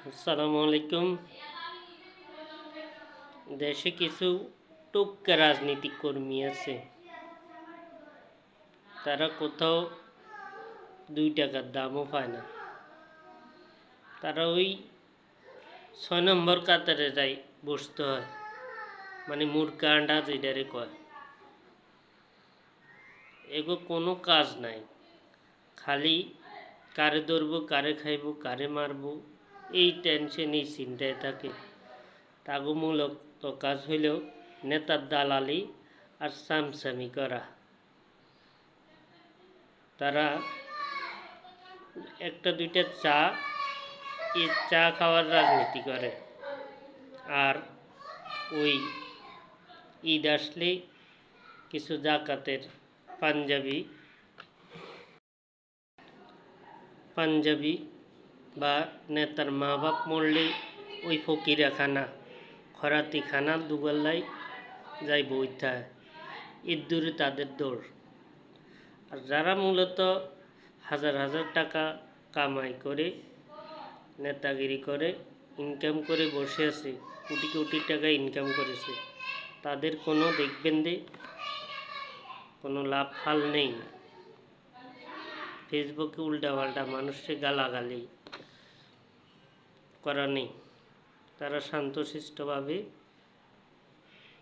আসসালামু আলাইকুম। দেশে কিছু টোক্কা রাজনীতিক কর্মী আছে, তারা কোথাও 2 টাকার দামও পায় না। তারা ওই 6 নম্বর কাতারে যাই বসতে হয়, মানে মুরগা আন্ডা যেটারে কয়। এগো কোনো কাজ নাই, খালি কারে ধরবো, কারে খাইবো, কারে মারবো, এই টেনশন এই চিন্তায় থাকে। তাগুমূলক তো কাজ হইলেও নেতার দালালি আর সামসামি করা। তারা একটা দুইটা চা খাওয়ার রাজনীতি করে, আর ওই ঈদ আসলে কিছু জাকাতের পাঞ্জাবি বা নেতার মা বাপ মরলে ওই ফকিরা খানা, খরাতি খানা দুবেলাই যাই বইথায়, ঈদ দূরে তাদের দৌড়। আর যারা মূলত হাজার হাজার টাকা কামাই করে, নেতাগিরি করে, ইনকাম করে বসে আছে, কোটি কোটি টাকা ইনকাম করেছে, তাদের কোনো দেখবেন যে কোনো লাভ ফাল নেই। ফেসবুকে উল্টাপাল্টা মানুষকে গালাগালি করা নেই, তারা শান্তশিষ্টভাবে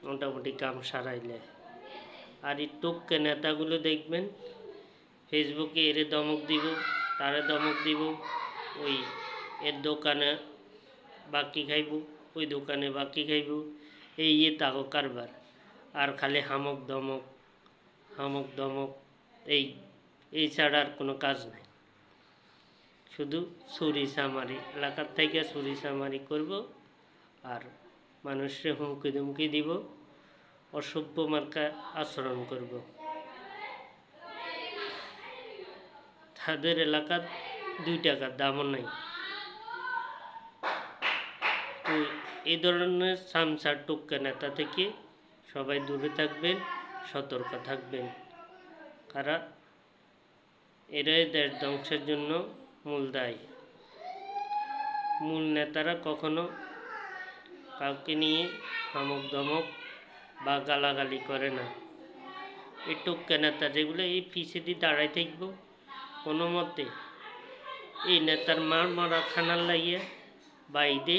মোটামুটি কাম সারাই নেয়। আর এই টোক্কা নেতাগুলো দেখবেন ফেসবুকে এরে দমক দিব, তারে দমক দিব, ওই এর দোকানে বাকি খাইব, ওই দোকানে বাকি খাইব, এই তাগো কারবার। আর খালি হামক দমক এই ছাড়া আর কোনো কাজ নাই। শুধু চুরি চামারি, এলাকার থেকে চুরি চামারি করব আর মানুষের হুমকি ধুমকি দিব, অসভ্য মার্কা আচরণ করব। তাদের এলাকার 2 টাকার দামও নাই। তো এই ধরনের সামসার টোক্কা নেতা থেকে সবাই দূরে থাকবেন, সতর্ক থাকবেন। কারণ এরাই দেশ ধ্বংসের জন্য মূল দায়ী। মূল নেতারা কখনো কাউকে নিয়ে হামক দমক বা গালাগালি করে না। এই টোক্কা নেতা যেগুলো এই পিছিয়ে দাঁড়াই থাকবো, কোনো মতে এই নেতার মারা খানার লাগিয়ে বা ঈদে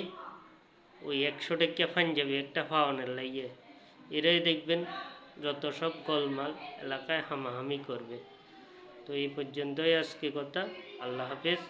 ওই 100 টাকা পাঞ্জাবি একটা পাওয়ানের লাগিয়ে এরাই দেখবেন যত সব গোলমাল এলাকায় হামাহামি করবে। তো এই পর্যন্তই আজকে কথা। আল্লাহ হাফেজ।